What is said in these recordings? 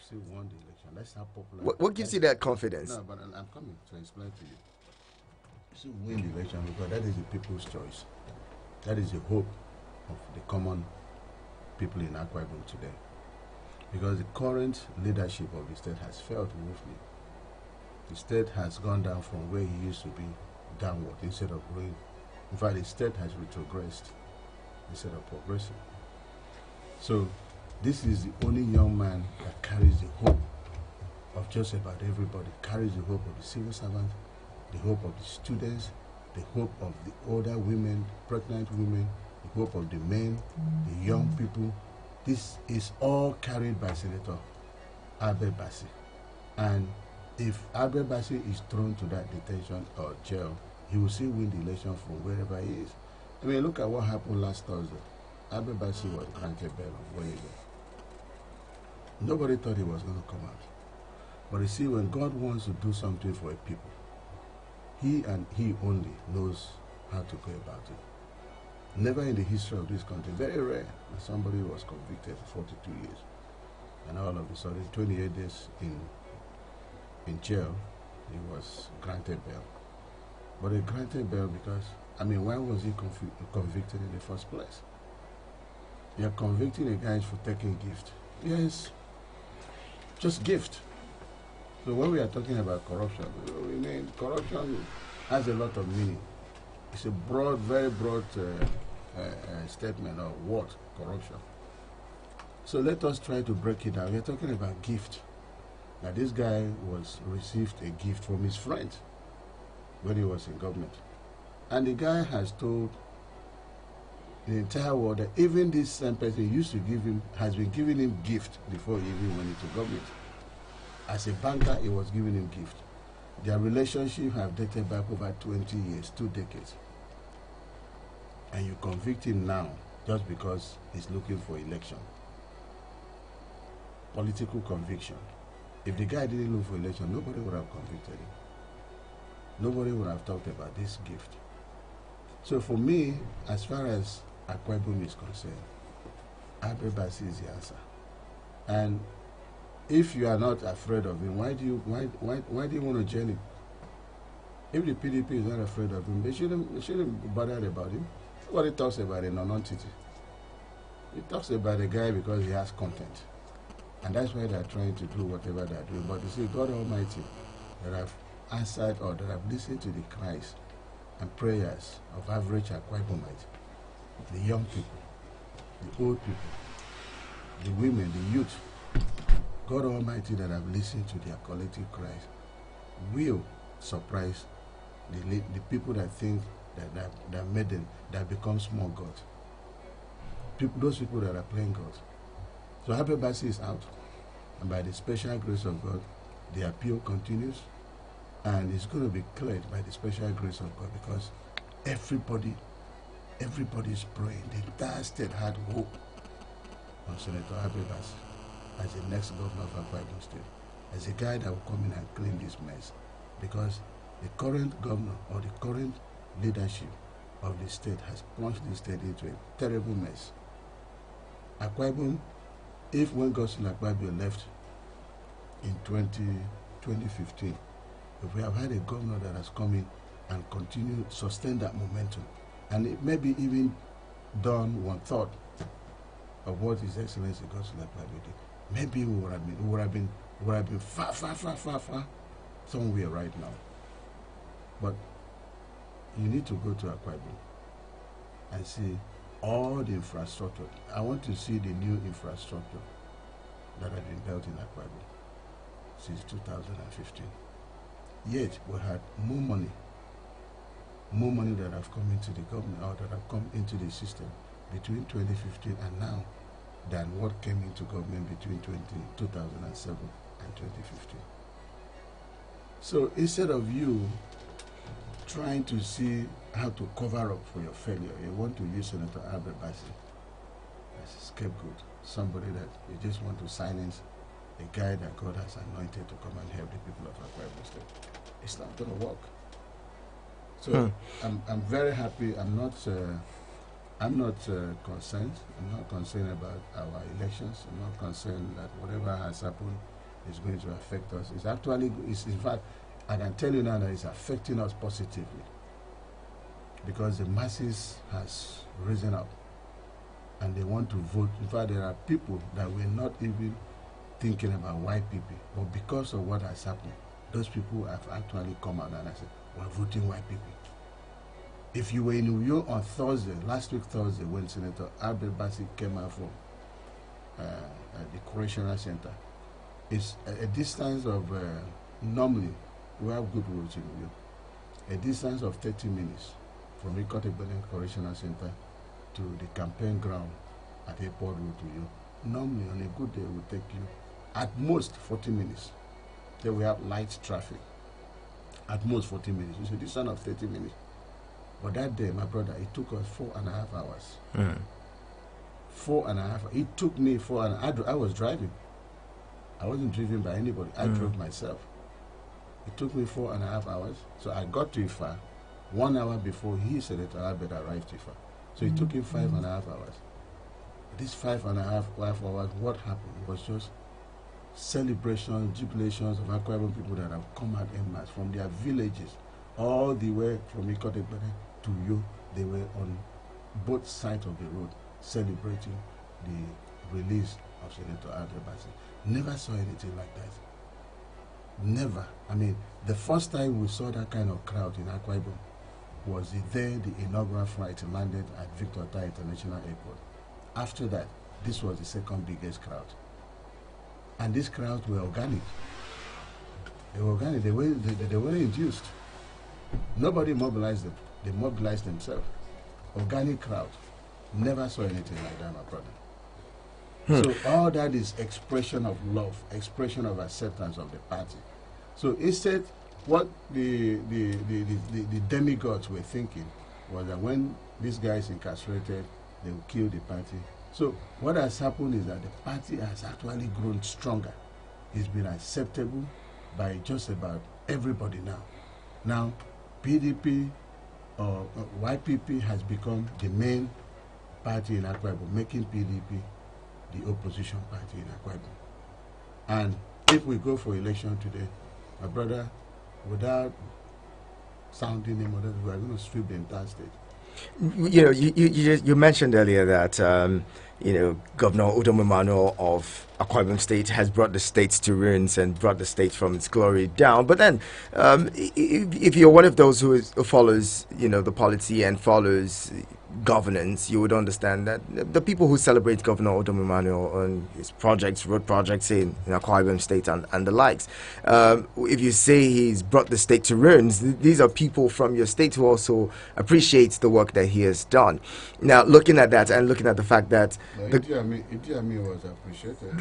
still won the election. That's how popular. What gives you that confidence? No, but I'm coming to explain to you. You still win the election because that is the people's choice. That is the hope of the common people in Akwa Ibom today. Because the current leadership of the state has failed woefully. The state has gone down from where he used to be downward instead of growing. In fact, the state has retrogressed instead of progressing. So this is the only young man that carries the hope of just about everybody, carries the hope of the civil servant, the hope of the students, the hope of the older women, pregnant women, the hope of the men, the young people. This is all carried by Senator Albert Bassi. And if Albert Bassi is thrown to that detention or jail, he will still win the election from wherever he is. I mean, look at what happened last Thursday. Albert Bassi was granted bail on Wednesday. Nobody thought he was going to come out. But you see, when God wants to do something for a people, he and he only knows how to go about it. Never in the history of this country, very rare, that somebody was convicted for 42 years. And all of a sudden, 28 days in jail, he was granted bail. But he granted bail because, I mean, why was he convicted in the first place? You're convicting a guy for taking gift. Yes, just gift. So when we are talking about corruption, we mean corruption has a lot of meaning. It's a broad, very broad statement of what corruption. So let us try to break it down. We're talking about gift. Now this guy received a gift from his friend when he was in government. And the guy has told the entire world that even this same person used to give him, has been giving him gift before he even went into government. As a banker, he was giving him gift. Their relationship have dated back over 20 years, 2 decades. And you convict him now just because he's looking for election. Political conviction. If the guy didn't look for election, nobody would have convicted him. Nobody would have talked about this gift. So for me, as far as Akwa Ibom is concerned, Albert Bassi is the answer. And if you are not afraid of him, why do you want to join him? If the PDP is not afraid of him, they shouldn't be bothered about him. Nobody talks about a non-entity. He talks about a guy because he has content. And that's why they're trying to do whatever they're doing. But you see, God Almighty, that have answered or that have listened to the cries and prayers of average Akwa Ibomite, the young people, the old people, the women, the youth, God Almighty that have listened to their collective cries will surprise the people that think that made them, that become small gods. Those people that are playing gods. So Albert Bassi is out. And by the special grace of God, the appeal continues. And it's going to be cleared by the special grace of God because everybody is praying. The entire state had hope on Senator Albert Bassi as the next governor of Akwa Ibom State, as a guy that will come in and clean this mess. Because the current governor or the current leadership of the state has plunged the state into a terrible mess. Akwa Ibom, if when Godswill Akpabio left in 2015, if we have had a governor that has come in and sustain that momentum, and it maybe even done 1/3 of what His Excellency Godswill Akpabio did, maybe we would have been far somewhere right now. But you need to go to Akwa Ibom and see all the infrastructure. I want to see the new infrastructure that has been built in Akwa Ibom since 2015. Yet we had more money that have come into the government or that have come into the system between 2015 and now than what came into government between 2007 and 2015. So instead of you trying to see how to cover up for your failure, you want to use Senator Albert Bassi as a scapegoat, somebody that you just want to silence, a guy that God has anointed to come and help the people of Akwa Ibom State. It's not going to work. So I'm very happy. I'm not concerned. I'm not concerned about our elections. I'm not concerned that whatever has happened is going to affect us. It's actually, in fact, I can tell you now that it's affecting us positively because the masses has risen up and they want to vote. In fact, there are people that were not even thinking about white people, but because of what has happened, those people have actually come out and said, we're voting white people. If you were in New York on Thursday, last week Thursday, when Senator Albert Bassi came out from the Correctional Center, it's a distance of, normally, we have good roads in New York, a distance of 30 minutes from Iheanacho Correctional Center to the campaign ground at Airport Road to you. Normally, on a good day, it will take you at most 40 minutes. Then we have light traffic. At most 40 minutes. It's a distance of 30 minutes. But that day, my brother, it took us 4.5 hours. 4.5. It took me 4.5. I was driving. I wasn't driven by anybody. I drove myself. It took me 4.5 hours. So I got to Ifa 1 hour before he said that Albert arrived to Ifa. So it took him 5.5 hours. This 5.5 hours, what happened? It was just celebrations, jubilations of Akwa Ibom people that have come out en masse from their villages, all the way from Iheanacho to you. They were on both sides of the road celebrating the release of Senator Albert Bassi. Never saw anything like that. Never. I mean, the first time we saw that kind of crowd in Akwa Ibom was the inaugural flight landed at Victor Tai International Airport. After that, this was the second biggest crowd. And these crowds were organic. They were organic. They weren't induced. Nobody mobilized them. They mobilized themselves. Organic crowd. Never saw anything like that, my brother. So all that is expression of love, expression of acceptance of the party. So instead, what the demigods were thinking was that when this guy is incarcerated, they will kill the party. So what has happened is that the party has actually grown stronger. It's been acceptable by just about everybody now. Now, PDP or YPP has become the main party in Akwa Ibom, making PDP the opposition party in Akwa Ibom. And if we go for election today, my brother, without sounding him, we are going to sweep the entire state. You know, you mentioned earlier that Governor Udom Emmanuel of Akwa Ibom State has brought the state to ruins and brought the state from its glory down. But then, if you're one of those who follows, the policy and follows governance, you would understand that the people who celebrate Governor Udom Emmanuel on his projects, road projects in Akwa Ibom State and the likes, if you say he's brought the state to ruins, these are people from your state who also appreciate the work that he has done. Now, looking at that and looking at the fact that Idi Amin was appreciated.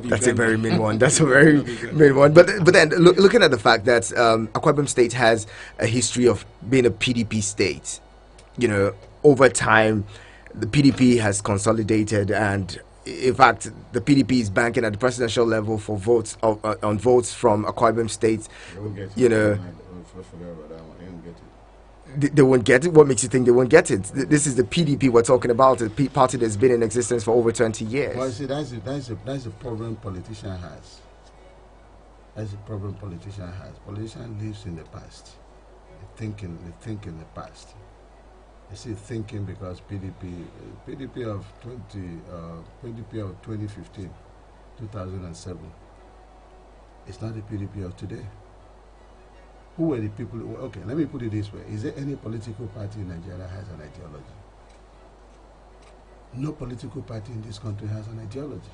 That's a very mean one. That's a very mean one. But then looking at the fact that Akwa Ibom State has a history of being a PDP state, over time, the PDP has consolidated, and in fact, the PDP is banking at the presidential level for votes on votes from Akwa Ibom State. They won't get it. What makes you think they won't get it? This is the PDP we're talking about, a party that's been in existence for over 20 years. Well, see, that's the problem politician has. That's the problem politician has. Politician lives in the past. They think in the past. They see thinking because PDP of 2015, 2007. It's not the PDP of today. Who were the people? Okay, let me put it this way. Is there any political party in Nigeria that has an ideology? No political party in this country has an ideology.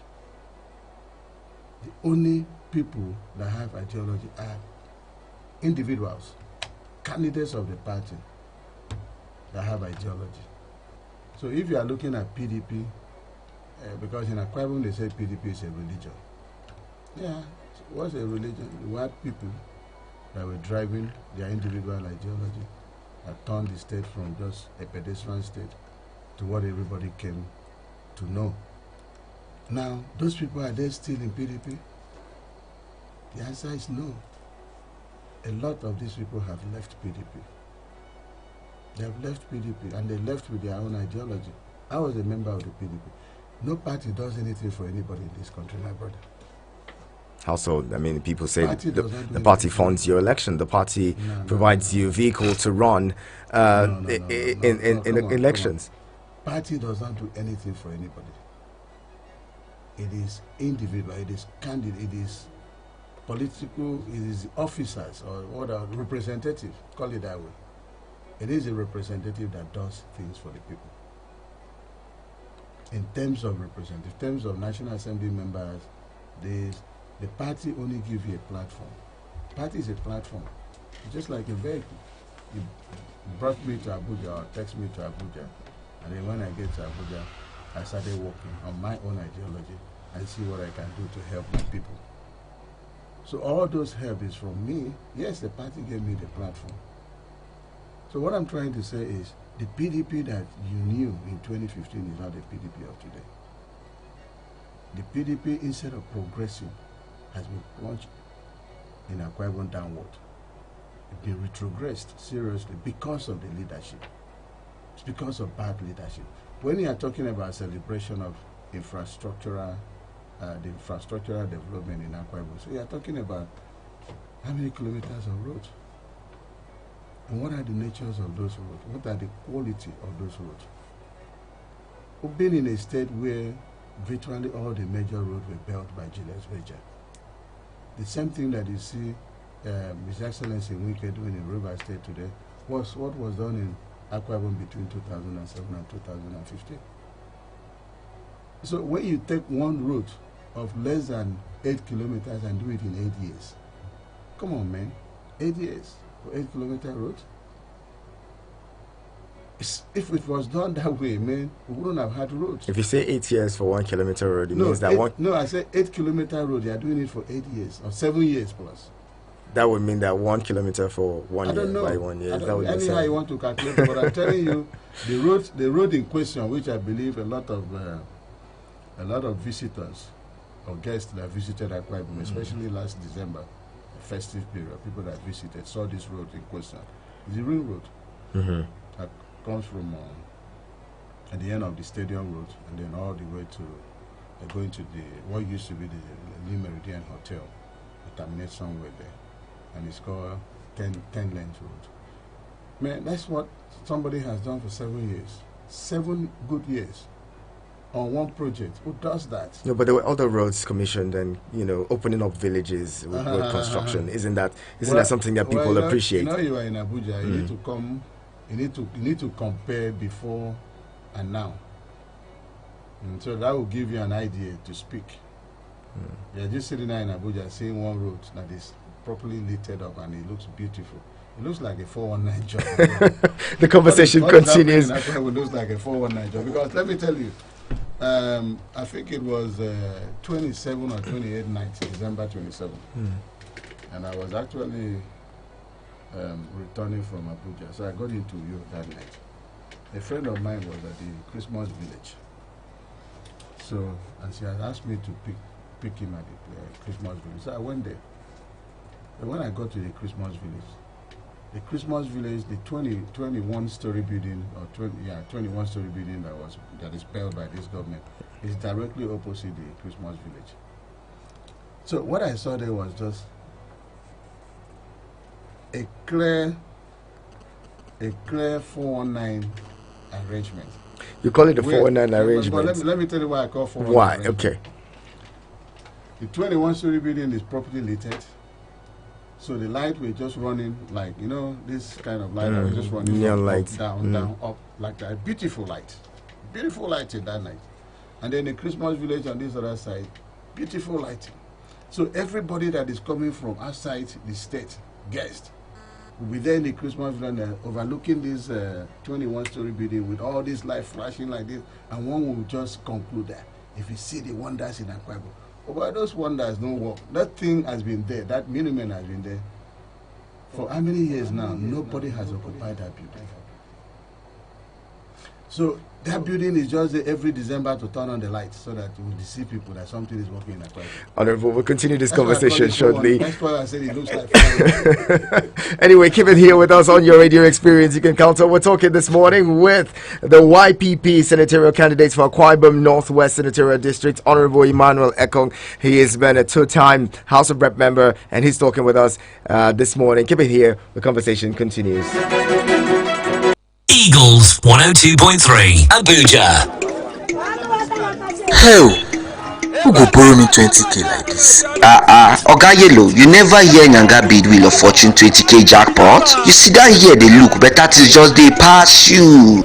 The only people that have ideology are individuals, candidates of the party that have ideology. So if you are looking at PDP, because in Akwa Ibom they say PDP is a religion. Yeah, what's a religion? The white people that were driving their individual ideology that turned the state from just a pedestrian state to what everybody came to know. Now, those people, are they still in PDP? The answer is no. A lot of these people have left PDP. They have left PDP and they left with their own ideology. I was a member of the PDP. No party does anything for anybody in this country, my brother. household. I mean, people say Party the, does not do the party anything. funds your election. The party No, provides you a vehicle to run in come on. elections. Party does not do anything for anybody. It is individual, it is candidate, it is political, it is officers or what are representatives, call it that way. It is a representative that does things for the people. In terms of representative, in terms of National Assembly members, the party only gives you a platform. Party is a platform. It's just like a vehicle. You brought me to Abuja or text me to Abuja, and then when I get to Abuja, I started working on my own ideology and see what I can do to help my people. So all those help is from me. Yes, the party gave me the platform. So what I'm trying to say is the PDP that you knew in 2015 is not the PDP of today. The PDP, instead of progressing, has been plunged in Akwa Ibom downward. It's been retrogressed seriously because of the leadership. It's because of bad leadership. When you are talking about celebration of infrastructural, the infrastructural development in Akwa Ibom, so you are talking about how many kilometers of roads? And what are the natures of those roads? What are the quality of those roads? We've been in a state where virtually all the major roads were built by Julius Berger. The same thing that you see His Excellency Wike doing in River State today was what was done in Akwa Ibom between 2007 and 2015. So when you take one route of less than 8 kilometers and do it in 8 years, come on, man, 8 years for 8-kilometer road? If it was done that way, man, we wouldn't have had roads. If you say 8 years for 1 kilometer road, it means that No, I said 8-kilometer road. They are doing it for 8 years or 7 years plus. That would mean that 1 kilometer for 1 I year don't know. by 1 year. I Is that don't what know. you're Anyhow saying? you want to calculate, but I'm telling you, the road in question, which I believe a lot of visitors or guests that visited Akwa Ibom, especially last December, the festive period, people that visited saw this road in question. It's a real road that comes from at the end of the stadium road and then all the way to going to what used to be the New Meridian Hotel. It terminates somewhere there, and it's called 10 lanes road. Man, that's what somebody has done for 7 years, 7 good years on one project. Who does that? No, but there were other roads commissioned and, opening up villages with road construction. Isn't that something that people appreciate? You are in Abuja, you need to come, you need to compare before and now. And so that will give you an idea to speak. You're just sitting there in Abuja seeing one road that is properly littered up and it looks beautiful. It looks like a 419 job. The conversation continues. It looks like a 419 job because let me tell you, I think it was 27 or 28 nights, December 27. And I was actually returning from Abuja, so I got into you that night. A friend of mine was at the Christmas village, so and she had asked me to pick him at the Christmas village. So I went there. And when I got to the Christmas village, the 21-story building or 21-story building that is built by this government is directly opposite the Christmas village. So what I saw there was just a clear 419 arrangement. You call it a 419 arrangement? But let me tell you why I call 419 Why? arrangement. Okay. The 21-story building is properly littered. So the light was just running like, this kind of light that was just running neon up, lights. down, up, like that. Beautiful light. Beautiful lighting that night. And then the Christmas village on this other side, beautiful lighting. So everybody that is coming from outside the state, guests, will be there in the Christmas village overlooking this 21-story building with all this light flashing like this, and one will just conclude that if you see the wonders in Akwa Ibom. But those wonders don't work. That thing has been there, that monument has been there for how many years now? Nobody has occupied that building. So That building is just every December to turn on the lights so that it will deceive people that something is working in Akwa Ibom. Honorable, we'll continue this That's conversation shortly. That's why I said it looks like fire. Anyway, keep it here with us on your radio experience. You can count on. We're talking this morning with the YPP senatorial candidates for Akwa Ibom Northwest Senatorial District, Honorable Emmanuel Ekong. He has been a two-time House of Rep member, and he's talking with us this morning. Keep it here. The conversation continues. Eagles 102.3 Abuja. Hell, who go borrow me 20k like this? Oga Yellow, you never hear Nyanga bid Wheel of Fortune 20k jackpot? You see that here they look better to just they pass you.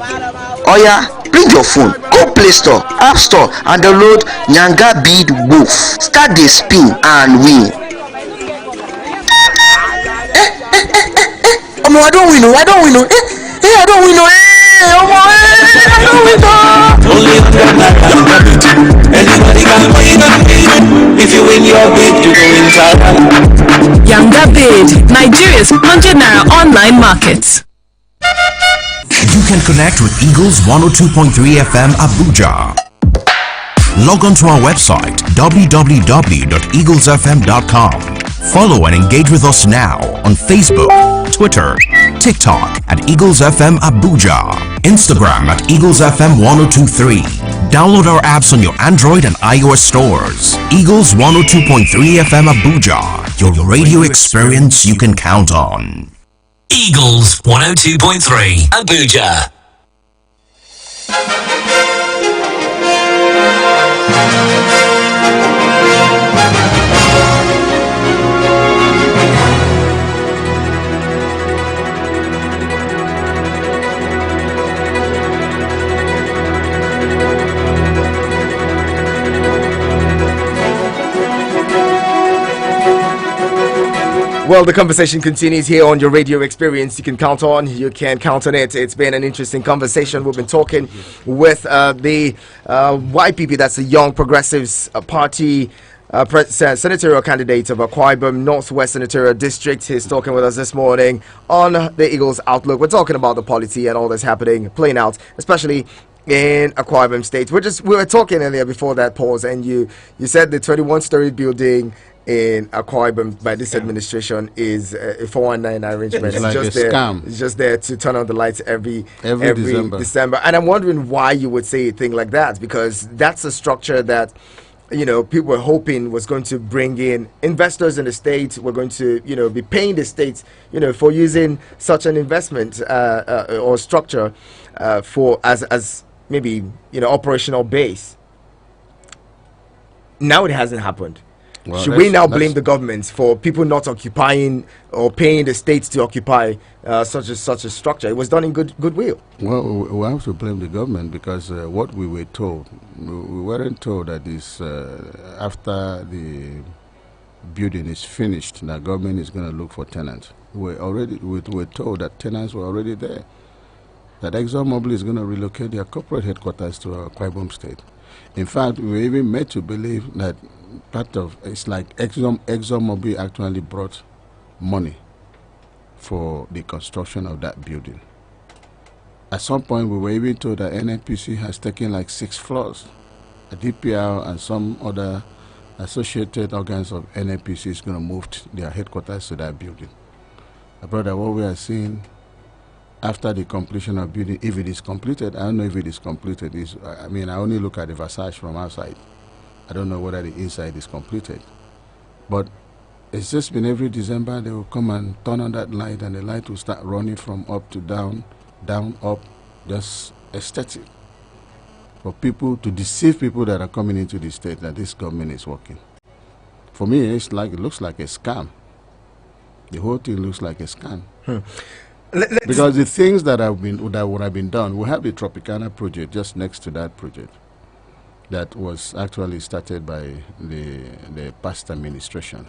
Oya, bring your phone, go Play Store, App Store and download Nyanga bid Wolf. Start the spin and win. I don't win. I don't win. I don't win. Only 100 naira. Anybody can win. If you win your bid, you go inside. Yanga Bid, Nigeria's 100 naira online market. You can connect with Eagles 102.3 FM Abuja. Log on to our website www.eaglesfm.com. Follow and engage with us now on Facebook, Twitter, TikTok at EaglesFM Abuja, Instagram at EaglesFM 1023. Download our apps on your Android and iOS stores. Eagles 102.3 FM Abuja, your radio experience you can count on. Eagles 102.3 Abuja. Well, the conversation continues here on your radio experience. You can count on it. It's been an interesting conversation. We've been talking with the YPP, that's the Young Progressives Party senatorial candidate of Akwa Ibom Northwest Senatorial District. He's talking with us this morning on the Eagles Outlook. We're talking about the polity and all that's happening, playing out, especially in Akwa Ibom State. We were talking earlier before that pause, and you said the 21-story building in Akwa Ibom by this administration is a 419 arrangement. It's like just a there, scam. It's just there to turn on the lights every December. And I'm wondering why you would say a thing like that, because that's a structure that people were hoping was going to bring in investors in the state. We're going to be paying the state for using such an investment or structure for as maybe operational base. Now it hasn't happened. Well, should we now blame the government for people not occupying or paying the states to occupy such a structure? It was done in goodwill. Well, we have to blame the government because what we were told, we weren't told that this after the building is finished, the government is going to look for tenants. We were told that tenants were already there. That ExxonMobil is going to relocate their corporate headquarters to Akwa Ibom State. In fact, we were even made to believe that it's like ExxonMobil actually brought money for the construction of that building. At some point, we were even told that NNPC has taken like 6 floors. The DPR and some other associated organs of NNPC is going to move their headquarters to that building. Brother, what we are seeing after the completion of building, if it is completed, I don't know if it is completed. I only look at the facade from outside. I don't know whether the inside is completed. But it's just been every December they will come and turn on that light and the light will start running from up to down, down, up, just aesthetic. For people to deceive people that are coming into the state that this government is working. For me, it looks like a scam. The whole thing looks like a scam. Because the things that would have been done, we have the Tropicana project just next to that project that was actually started by the past administration.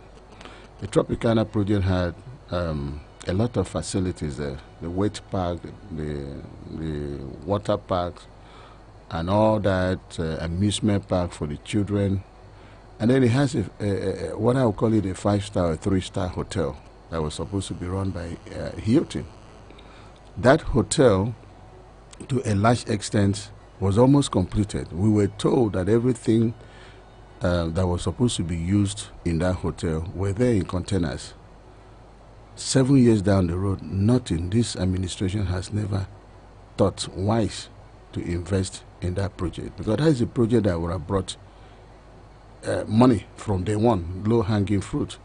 The Tropicana project had a lot of facilities there, the weight park, the water parks, and all that amusement park for the children. And then it has what I would call it a 5-star or 3-star hotel that was supposed to be run by Hilton. That hotel, to a large extent, was almost completed. We were told that everything that was supposed to be used in that hotel were there in containers. 7 years down the road, nothing. This administration has never thought wise to invest in that project, because that is a project that would have brought money from day one, low-hanging fruit.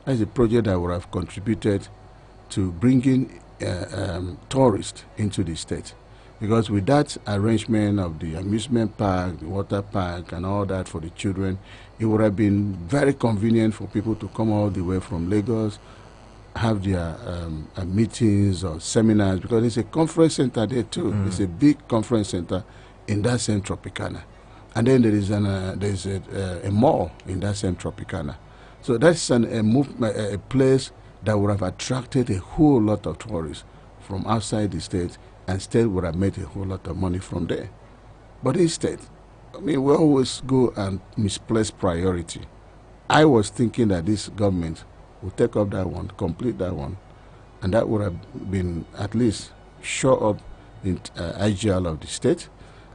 That is a project that would have contributed to bringing tourists into the state. Because with that arrangement of the amusement park, the water park, and all that for the children, it would have been very convenient for people to come all the way from Lagos, have their meetings or seminars, because it's a conference center there too. It's a big conference center in that same Tropicana. And then there is a mall in that same Tropicana. So that's a place that would have attracted a whole lot of tourists from outside the state, and state would have made a whole lot of money from there. But instead, I mean, we always go and misplace priority. I was thinking that this government would take up that one, complete that one, and that would have been at least show up in IGL of the state.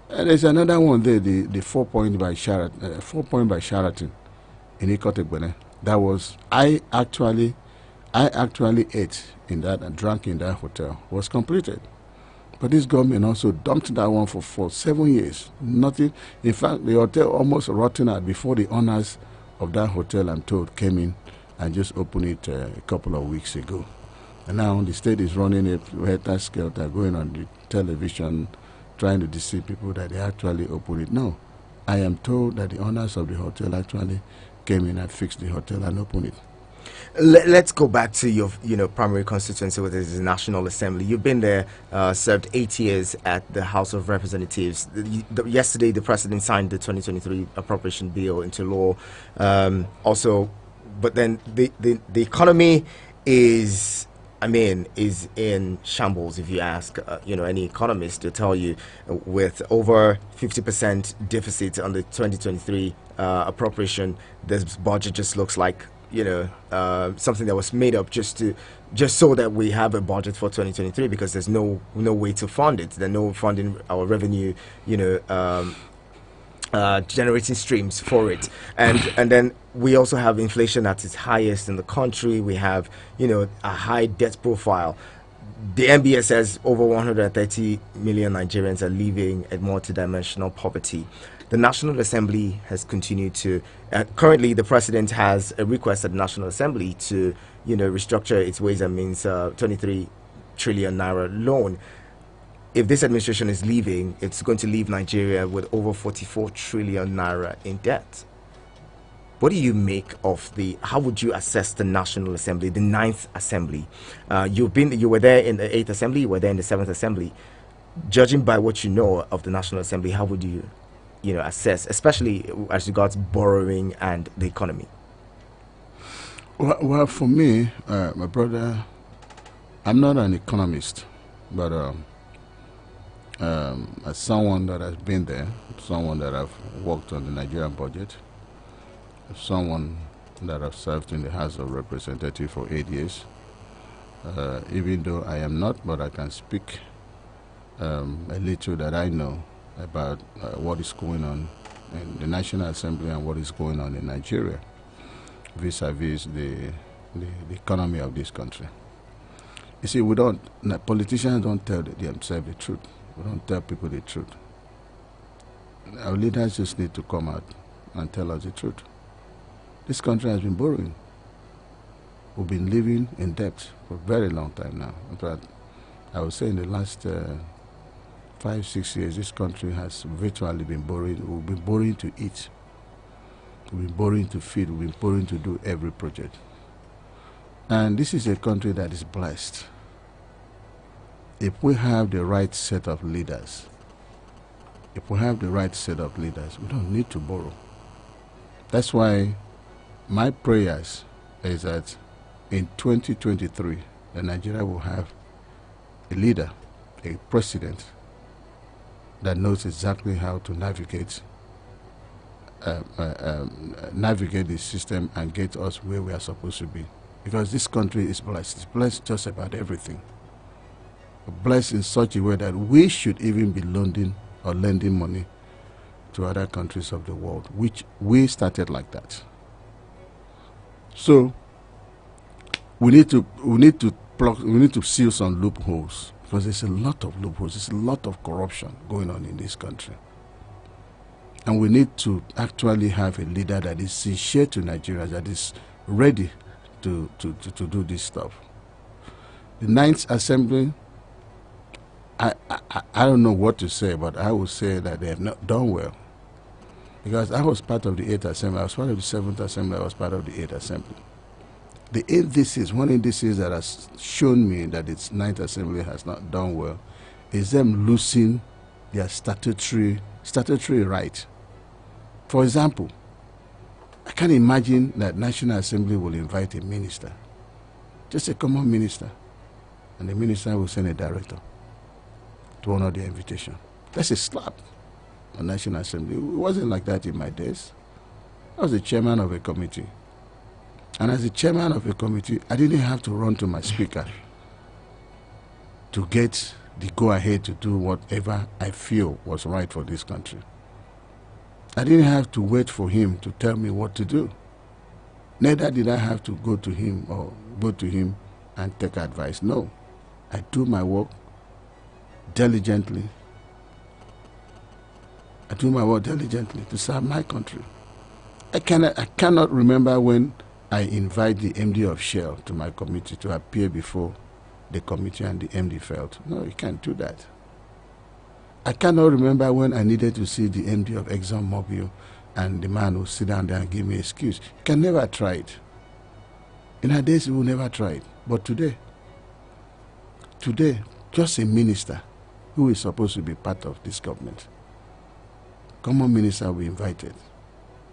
And there's another one there, the 4 Point by Sheraton in Ikotegbene. That was I actually ate in that and drank in that hotel. Was completed. But this government also dumped that one for 7 years. Nothing. In fact, the hotel almost rotten out before the owners of that hotel, I'm told, came in and just opened it a couple of weeks ago. And now the state is running a helter-skelter, going on the television, trying to deceive people that they actually opened it. No. I am told that the owners of the hotel actually came in and fixed the hotel and opened it. Let's go back to your, primary constituency, which is the National Assembly. You've been there, served 8 years at the House of Representatives. Yesterday, the president signed the 2023 appropriation bill into law. But then the economy is in shambles. If you ask, any economist, to tell you, with over 50% deficit on the 2023 appropriation, this budget just looks like something that was made up just so that we have a budget for 2023, because there's no way to fund it. There's no funding our revenue, generating streams for it, and then we also have inflation at its highest in the country. We have a high debt profile. The MBS says over 130 million Nigerians are living a multidimensional poverty. The National Assembly has continued to currently the president has a request at the National Assembly to restructure its ways and means 23 trillion naira loan. If this administration is leaving, it's going to leave Nigeria with over 44 trillion naira in debt. What do you make of how would you assess the National Assembly, the 9th Assembly? You were there in the 8th Assembly, you were there in the 7th Assembly. Judging by what you know of the National Assembly, how would you assess, especially as regards borrowing and the economy? Well, for me, my brother, I'm not an economist, but as someone that has been there, someone that have worked on the Nigerian budget, someone that have served in the House of Representatives for 8 years, even though I am not, but I can speak a little that I know about what is going on in the National Assembly and what is going on in Nigeria vis-a-vis the economy of this country. You see, politicians don't tell themselves the truth. We don't tell people the truth. Our leaders just need to come out and tell us the truth. This country has been borrowing. We've been living in debt for a very long time now. In fact, I would say in the last 5-6 years, this country has virtually been borrowing. We've been borrowing to eat. We've been borrowing to feed. We've been borrowing to do every project. And this is a country that is blessed. If we have the right set of leaders, we don't need to borrow. That's why my prayers is that in 2023, that Nigeria will have a leader, a president that knows exactly how to navigate the system and get us where we are supposed to be. Because this country is blessed. It's blessed just about everything. Blessed in such a way that we should even be lending or lending money to other countries of the world, which we started like that. So we need to seal some loopholes, because there's a lot of loopholes, there's a lot of corruption going on in this country. And we need to actually have a leader that is sincere to Nigeria, that is ready to do this stuff. The Ninth Assembly, I don't know what to say, but I would say that they have not done well. Because I was part of the 8th Assembly, I was part of the 7th Assembly, I was part of the 8th Assembly. The indices, one indices that has shown me that its 9th Assembly has not done well is them losing their statutory right. For example, I can't imagine that National Assembly will invite a minister, just a common minister, and the minister will send a director to honor the invitation. That's a slap on National Assembly. It wasn't like that in my days. I was the chairman of a committee. And as the chairman of a committee, I didn't have to run to my speaker to get the go-ahead to do whatever I feel was right for this country. I didn't have to wait for him to tell me what to do. Neither did I have to go to him and take advice. No, I do my work diligently. I do my work diligently to serve my country. I cannot remember when I invite the MD of Shell to my committee to appear before the committee and the MD felt. No, you can't do that. I cannot remember when I needed to see the MD of ExxonMobil and the man who sit down there and give me an excuse. You can never try it. In our days, we will never try it. But today, just a minister who is supposed to be part of this government, common minister will be invited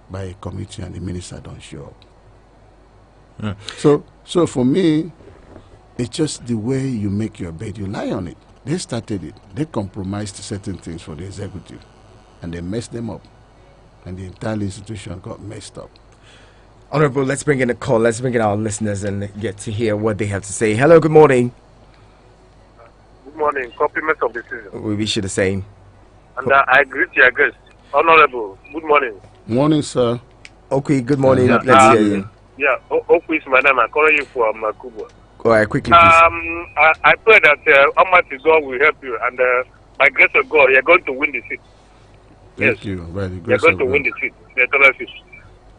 by a committee and the minister don't show up. So for me, it's just the way you make your bed, you lie on it. They started it. They compromised certain things for the executive, and they messed them up, and the entire institution got messed up. Honorable, let's bring in a call. Let's bring in our listeners and get to hear what they have to say. Hello, good morning. Good morning. Compliments of the season. We wish you the same. And I greet your guest. Honorable, good morning. Morning, sir. Okay, good morning. Let's hear you. Yeah, Oku is my name. I'm calling you from Kuba. All right, quickly, please. I pray that Almighty God will help you, and by grace of God, you're going to win the seat. Thank you. By the You're grace going of to God. win the seat, the total seat.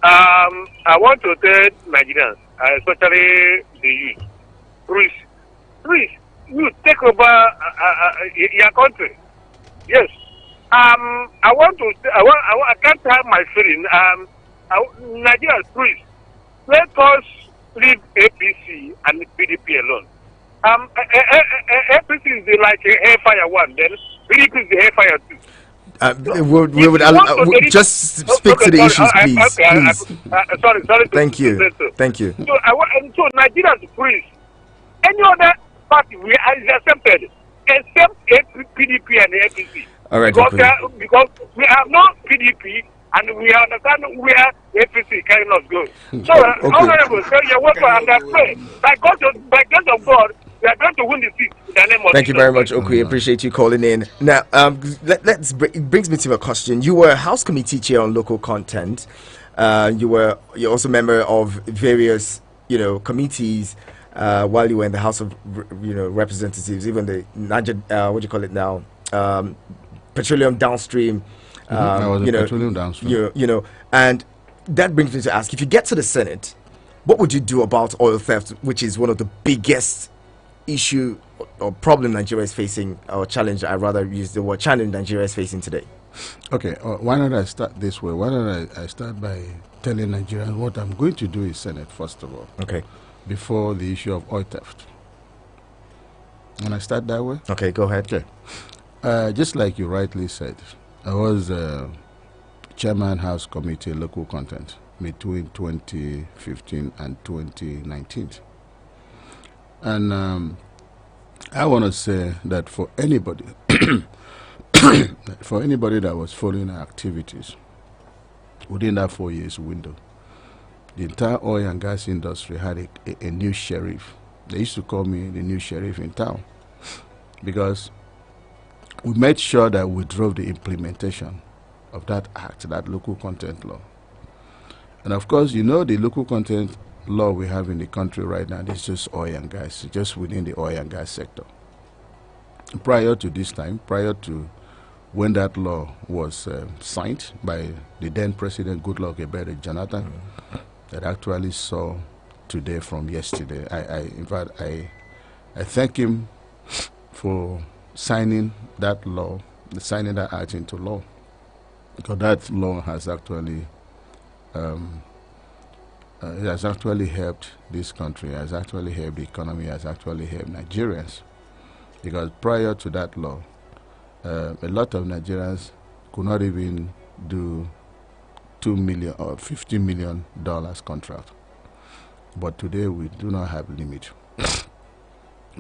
I want to tell Nigerians, especially the youth, please, you take over your country. Yes. I can't have my feeling. Nigerians, please, let us leave APC and PDP alone. APC is like a hellfire one, then PDP is the hellfire two. We would just speak to the issues, please. Please. Sorry. Thank you. Thank you. So Nigerians, please, any other party we are accepted except PDP and APC. All right, because we have no PDP and we understand where APC carrying us go. So, honorable, so you're welcome, and I pray by grace of God, we are going to win the seat in the name of Thank you very much, Okui. Appreciate you calling in. Now, it brings me to a question. You were House Committee Chair on Local Content. You're also a member of various, committees while you were in the House of, Representatives, even the what do you call it now? Petroleum Downstream. I was a petroleum downstream. And that brings me to ask, if you get to the Senate, what would you do about oil theft, which is one of the biggest issue or problem Nigeria is facing, or challenge, I'd rather use the word challenge Nigeria is facing today? Okay, why not I start this way? Why don't I start by telling Nigerians what I'm going to do in Senate, first of all. Okay. Before the issue of oil theft. When I start that way? Okay, go ahead. Okay. Just like you rightly said, I was Chairman House Committee Local Content between 2015 and 2019. And I want to say that for anybody, that was following our activities within that 4 years window, the entire oil and gas industry had a new sheriff. They used to call me the new sheriff in town, because we made sure that we drove the implementation of that act, that local content law. And of course, the local content law we have in the country right now is just oil and gas, just within the oil and gas sector. Prior to this time, prior to when that law was signed by the then President Goodluck Ebele Jonathan, that actually saw today from yesterday. In fact, I thank him for signing that law, signing that act into law, because that law has actually it has actually helped this country, has actually helped the economy, has actually helped Nigerians. Because prior to that law, a lot of Nigerians could not even do $2 million or $50 million contract. But today we do not have limit.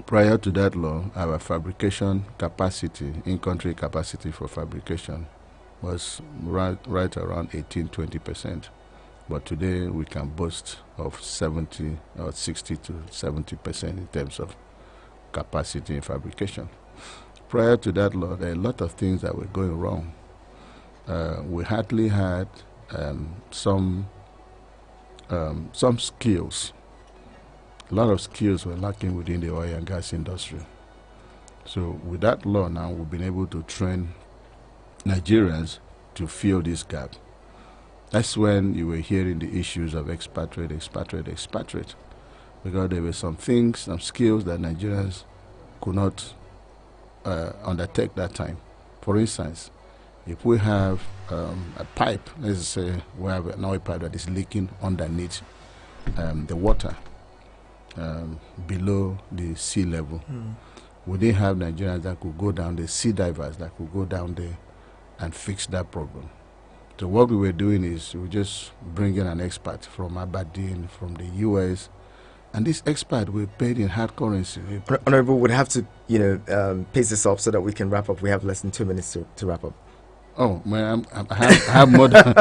Prior to that law, our fabrication capacity, in-country capacity for fabrication, was right around 18-20%. But today we can boast of 70 or 60 to 70% in terms of capacity in fabrication. Prior to that law, there are a lot of things that were going wrong. We hardly had some skills. A lot of skills were lacking within the oil and gas industry. So with that law now, we've been able to train Nigerians to fill this gap. That's when you were hearing the issues of expatriate, because there were some things, some skills that Nigerians could not undertake that time. For instance, if we have a pipe, let's say we have an oil pipe that is leaking underneath the water below the sea level, we didn't have Nigerians that could go down, the sea divers that could go down there and fix that problem. So what we were doing is we were just bringing an expert from Aberdeen, from the US, and this expert we paid in hard currency. Honorable, would have to, pace this off so that we can wrap up. We have less than 2 minutes to wrap up. Oh, man, I have more than...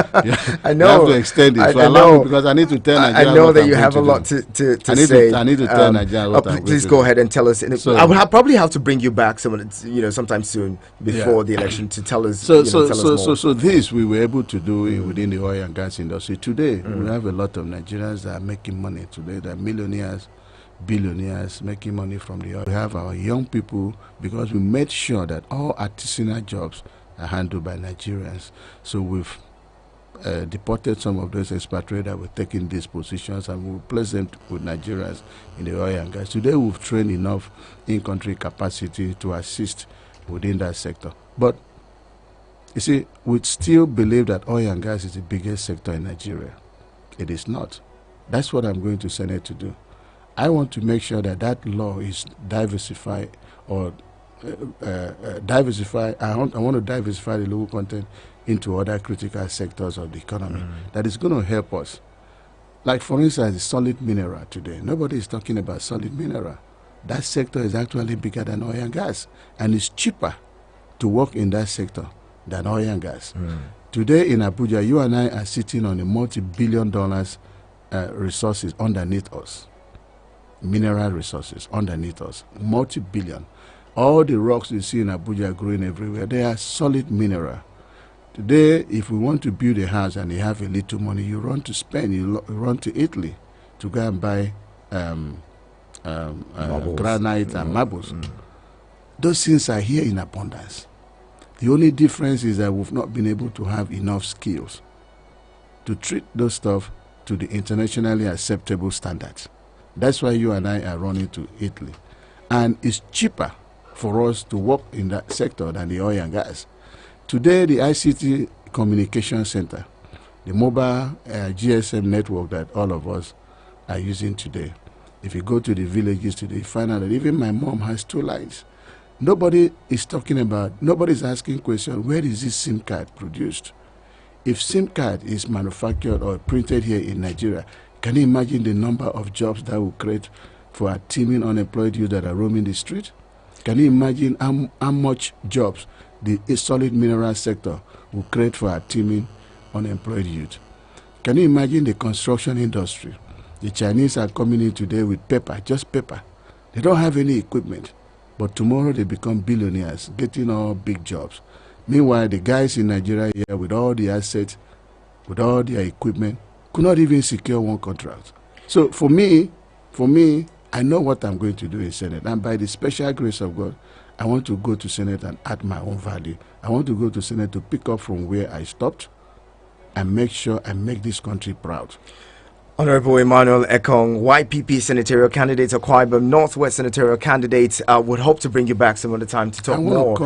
I know. You have to extend it. So I allow know. me, because I need to tell Nigerians I know what that I'm you going have a to lot do. to say. I need to tell Nigerians what I'm going please to go do. ahead and tell us. So, I would probably have to bring you back sometime soon before the election to tell us. So this we were able to do within the oil and gas industry. Today, we have a lot of Nigerians that are making money today. They're millionaires, billionaires making money from the oil. We have our young people, because we made sure that all artisanal jobs are handled by Nigerians. So we've deported some of those expatriates that were taking these positions, and we replace them with Nigerians in the oil and gas. Today we've trained enough in-country capacity to assist within that sector. But you see, we still believe that oil and gas is the biggest sector in Nigeria. It is not. That's what I'm going to Senate to do. I want to make sure that that law is diversified or diversify. I want to diversify the local content into other critical sectors of the economy that is going to help us. Like, for instance, the solid mineral today. Nobody is talking about solid mineral. That sector is actually bigger than oil and gas, and it's cheaper to work in that sector than oil and gas. Today in Abuja, you and I are sitting on a multi-billion-dollar resources underneath us, mineral resources underneath us, multi-billion. All the rocks you see in Abuja are growing everywhere. They are solid mineral. Today, if we want to build a house and you have a little money, you run to Spain, you run to Italy to go and buy granite and marbles. Those things are here in abundance. The only difference is that we've not been able to have enough skills to treat those stuff to the internationally acceptable standards. That's why you and I are running to Italy. And it's cheaper for us to work in that sector than the oil and gas. Today, the ICT Communication Center, the mobile GSM network that all of us are using today, if you go to the villages today, you find out that even my mom has 2 lines. Nobody is asking questions, where is this SIM card produced? If SIM card is manufactured or printed here in Nigeria, can you imagine the number of jobs that will create for our teeming unemployed youth that are roaming the street? Can you imagine how much jobs the solid mineral sector will create for our teeming unemployed youth? Can you imagine the construction industry? The Chinese are coming in today with paper, just paper. They don't have any equipment. but tomorrow they become billionaires, getting all big jobs. Meanwhile, the guys in Nigeria here with all the assets, with all their equipment, could not even secure one contract. So for me, I know what I'm going to do in Senate. And by the special grace of God, I want to go to Senate and add my own value. I want to go to Senate to pick up from where I stopped and make sure I make this country proud. Honorable Emmanuel Ekong, YPP senatorial candidate, Akwa Ibom Northwest senatorial candidate, would hope to bring you back some other time to talk more.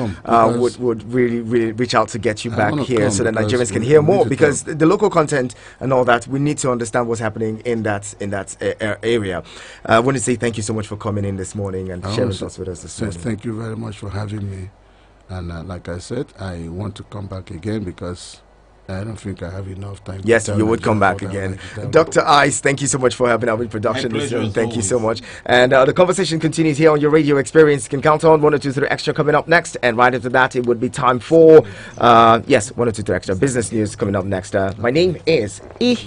Would really reach out to get you back here so that Nigerians can hear more, because the local content and all that, we need to understand what's happening in that area. I want to say thank you so much for coming in this morning and sharing thoughts with us this morning. Thank you very much for having me. And like I said, I want to come back again because I don't think I have enough time. Yes, you would come back again. Dr. Ice, thank you so much for helping out with production this morning. Thank you so much. And the conversation continues here on your radio experience. You can count on 102.3 Extra coming up next. And right after that, it would be time for, 102.3 Extra business news coming up next. My name is Iheanacho.